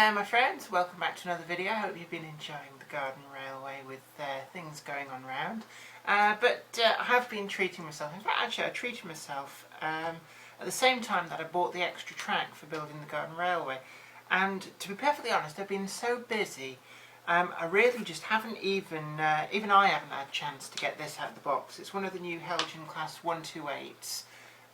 there my friends, welcome back to another video. I hope you've been enjoying the garden railway with things going on round. But I have been treating myself. In fact, actually I treated myself at the same time that I bought the extra track for building the garden railway. And to be perfectly honest, I've been so busy, I really just haven't even I haven't had a chance to get this out of the box. It's one of the new Heljan class 128s.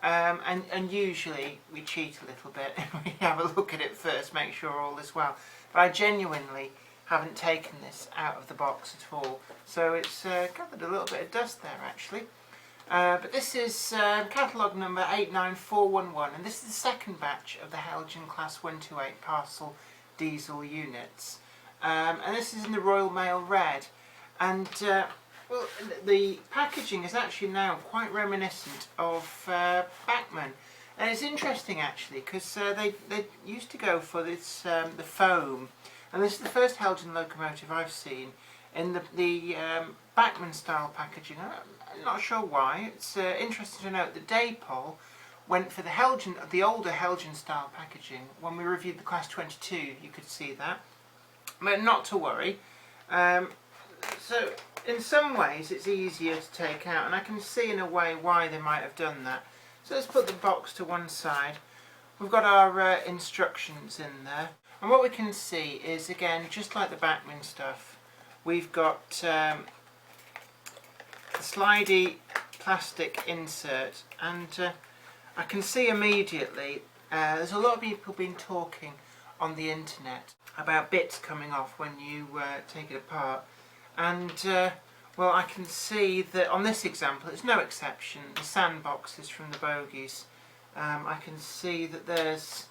And usually we cheat a little bit and we have a look at it first, make sure all is well. But I genuinely haven't taken this out of the box at all. So it's gathered a little bit of dust there actually. But this is catalogue number 89411, and this is the second batch of the Heljan class 128 parcel diesel units. And this is in the Royal Mail Red. And well, the packaging is actually now quite reminiscent of Bachmann, and it's interesting actually because they used to go for this the foam, and this is the first Heljan locomotive I've seen in the Bachmann style packaging. I'm not sure why. It's interesting to note that Daypol went for the older Heljan style packaging. When we reviewed the class 22, you could see that, but not to worry. So in some ways it's easier to take out, and I can see in a way why they might have done that. So let's put the box to one side. We've got our instructions in there, and what we can see is, again, just like the Bachmann stuff, we've got the slidey plastic insert, and I can see immediately there's a lot of people been talking on the internet about bits coming off when you take it apart. And well, I can see that on this example, it's no exception, the sandboxes from the bogies. I can see that there's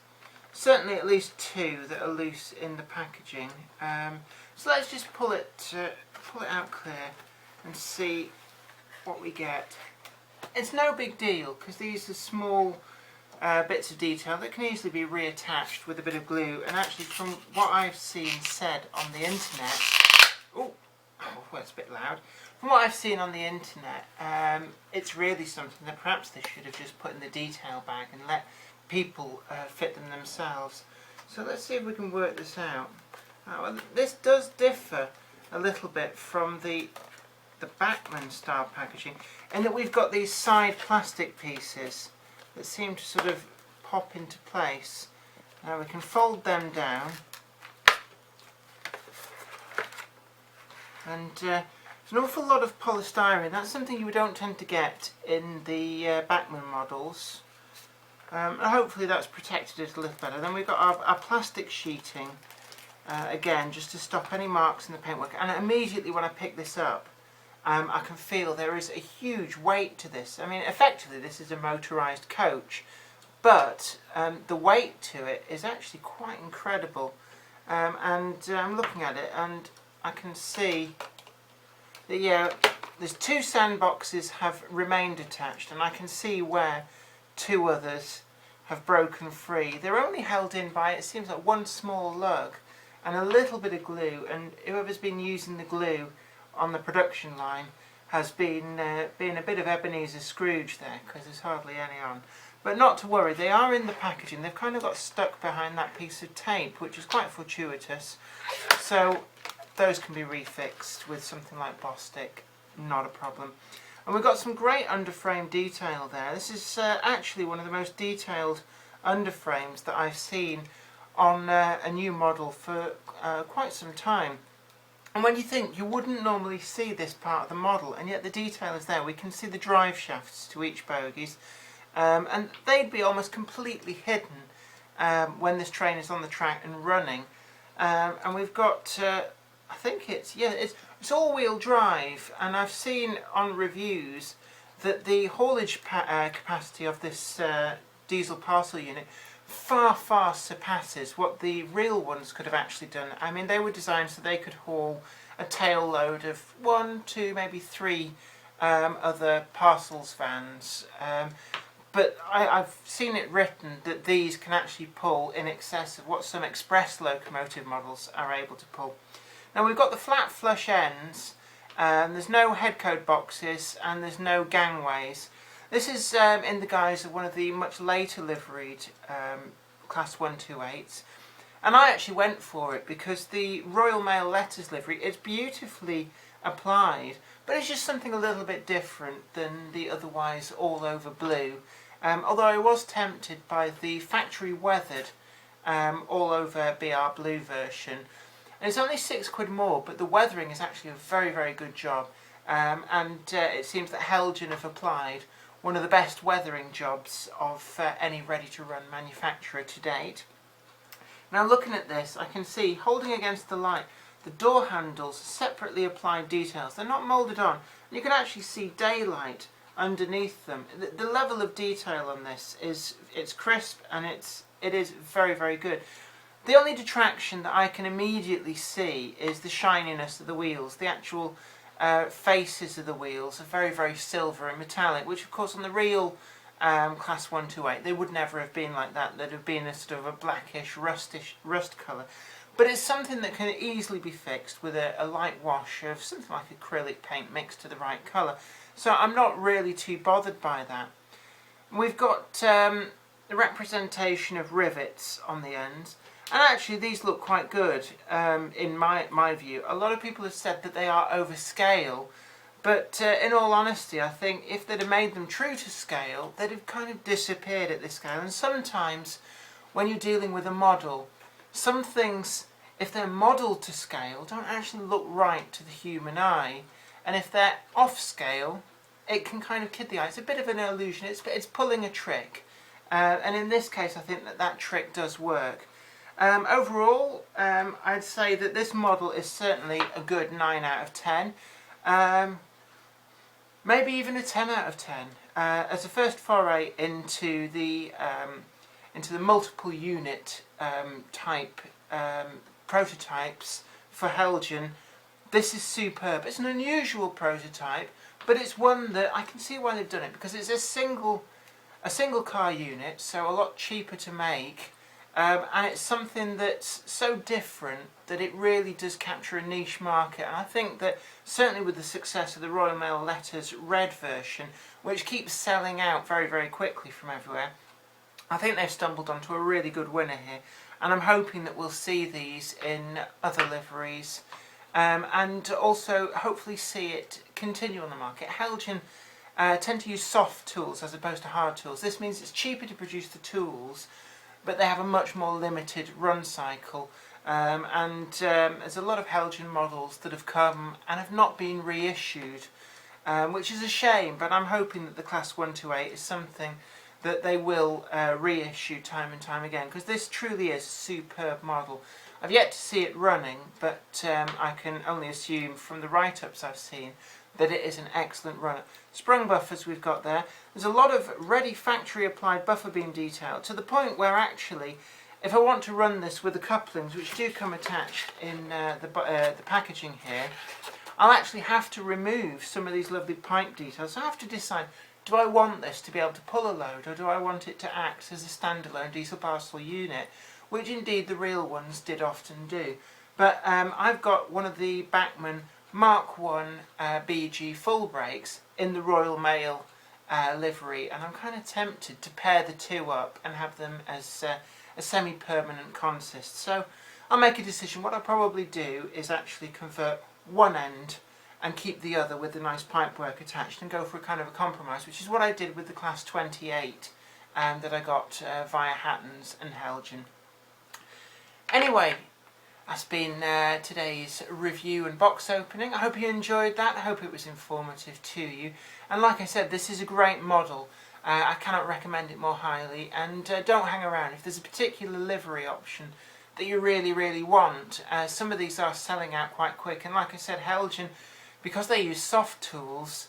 certainly at least two that are loose in the packaging. So let's just pull it out clear and see what we get. It's no big deal because these are small bits of detail that can easily be reattached with a bit of glue. And actually, from what I've seen said on the internet, well, it's a bit loud. From what I've seen on the internet, it's really something that perhaps they should have just put in the detail bag and let people fit them themselves. So let's see if we can work this out. Well, this does differ a little bit from the Bachmann style packaging in that we've got these side plastic pieces that seem to sort of pop into place. Now we can fold them down. And there's an awful lot of polystyrene. That's something you don't tend to get in the Bachmann models. And hopefully that's protected it a little better. Then we've got our plastic sheeting, again, just to stop any marks in the paintwork. And immediately when I pick this up, I can feel there is a huge weight to this. I mean, effectively this is a motorised coach, but the weight to it is actually quite incredible. And I'm looking at it and I can see that, yeah, there's two sandboxes have remained attached, and I can see where two others have broken free. They're only held in by, it seems like, one small lug and a little bit of glue, and whoever's been using the glue on the production line has been being a bit of Ebenezer Scrooge there, because there's hardly any on. But not to worry, they are in the packaging. They've kind of got stuck behind that piece of tape, which is quite fortuitous. So those can be refixed with something like Bostik, not a problem. And we've got some great underframe detail there. This is actually one of the most detailed underframes that I've seen on a new model for quite some time. And when you think, you wouldn't normally see this part of the model, and yet the detail is there. We can see the drive shafts to each bogies, and they'd be almost completely hidden when this train is on the track and running. And we've got I think it's all-wheel drive, and I've seen on reviews that the haulage capacity of this diesel parcel unit far surpasses what the real ones could have actually done. I mean, they were designed so they could haul a tail load of 1, 2, maybe 3 other parcels vans. But I've seen it written that these can actually pull in excess of what some express locomotive models are able to pull. Now we've got the flat flush ends, there's no head code boxes, and there's no gangways. This is in the guise of one of the much later liveried class 128s. And I actually went for it because the Royal Mail Letters livery is beautifully applied, but it's just something a little bit different than the otherwise all over blue. Although I was tempted by the factory weathered all over BR blue version. And it's only £6 more, but the weathering is actually a very, very good job. And it seems that Heljan have applied one of the best weathering jobs of any ready-to-run manufacturer to date. Now looking at this, I can see, holding against the light, the door handles, separately applied details. They're not moulded on. You can actually see daylight underneath them. The level of detail on this it's crisp, and it is very, very good. The only detraction that I can immediately see is the shininess of the wheels. The actual faces of the wheels are very, very silver and metallic, which of course on the real Class 128 they would never have been like that. They'd have been a sort of a blackish, rust colour. But it's something that can easily be fixed with a light wash of something like acrylic paint mixed to the right colour. So I'm not really too bothered by that. We've got the representation of rivets on the ends. And actually these look quite good in my view. A lot of people have said that they are over scale, but in all honesty I think if they'd have made them true to scale, they'd have kind of disappeared at this scale. And sometimes when you're dealing with a model, some things, if they're modelled to scale, don't actually look right to the human eye, and if they're off scale it can kind of kid the eye. It's a bit of an illusion, it's pulling a trick, and in this case I think that trick does work. Overall, I'd say that this model is certainly a good 9 out of 10. Maybe even a 10 out of 10. As a first foray into the multiple unit type prototypes for Heljan, this is superb. It's an unusual prototype, but it's one that I can see why they've done it, because it's a single car unit, so a lot cheaper to make. And it's something that's so different that it really does capture a niche market. And I think that certainly with the success of the Royal Mail Letters red version, which keeps selling out very, very quickly from everywhere, I think they've stumbled onto a really good winner here. And I'm hoping that we'll see these in other liveries, and also hopefully see it continue on the market. Heljan tend to use soft tools as opposed to hard tools. This means it's cheaper to produce the tools, but they have a much more limited run cycle, and there's a lot of Heljan models that have come and have not been reissued, which is a shame, but I'm hoping that the Class 128 is something that they will reissue time and time again, because this truly is a superb model. I've yet to see it running, but I can only assume from the write-ups I've seen that it is an excellent runner. Sprung buffers we've got there. There's a lot of ready factory applied buffer beam detail, to the point where actually if I want to run this with the couplings, which do come attached in the packaging here, I'll actually have to remove some of these lovely pipe details. So I have to decide, do I want this to be able to pull a load, or do I want it to act as a standalone diesel parcel unit, which indeed the real ones did often do. But I've got one of the Bachmann Mark 1 BG full brakes in the Royal Mail livery, and I'm kind of tempted to pair the two up and have them as a semi-permanent consist. So I'll make a decision. What I'll probably do is actually convert one end and keep the other with the nice pipework attached, and go for a kind of a compromise, which is what I did with the Class 28 that I got via Hattons and Heljan. Anyway, that's been today's review and box opening. I hope you enjoyed that. I hope it was informative to you. And like I said, this is a great model. I cannot recommend it more highly. And don't hang around. If there's a particular livery option that you really, really want, some of these are selling out quite quick. And like I said, Heljan, because they use soft tools,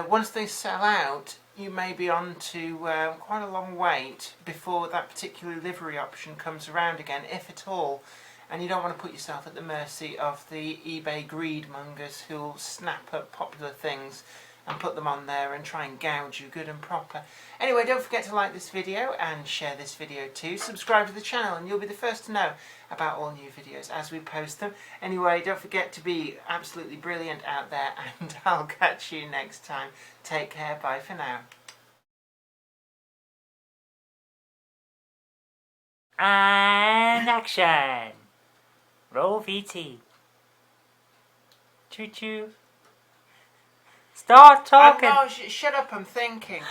once they sell out, you may be on to quite a long wait before that particular livery option comes around again, if at all. And you don't want to put yourself at the mercy of the eBay greed mongers who'll snap up popular things and put them on there and try and gouge you good and proper. Anyway, don't forget to like this video and share this video too. Subscribe to the channel and you'll be the first to know about all new videos as we post them. Anyway, don't forget to be absolutely brilliant out there, and I'll catch you next time. Take care, bye for now. And And action! Roll VT. Choo choo. Start talking! No, shut up, I'm thinking.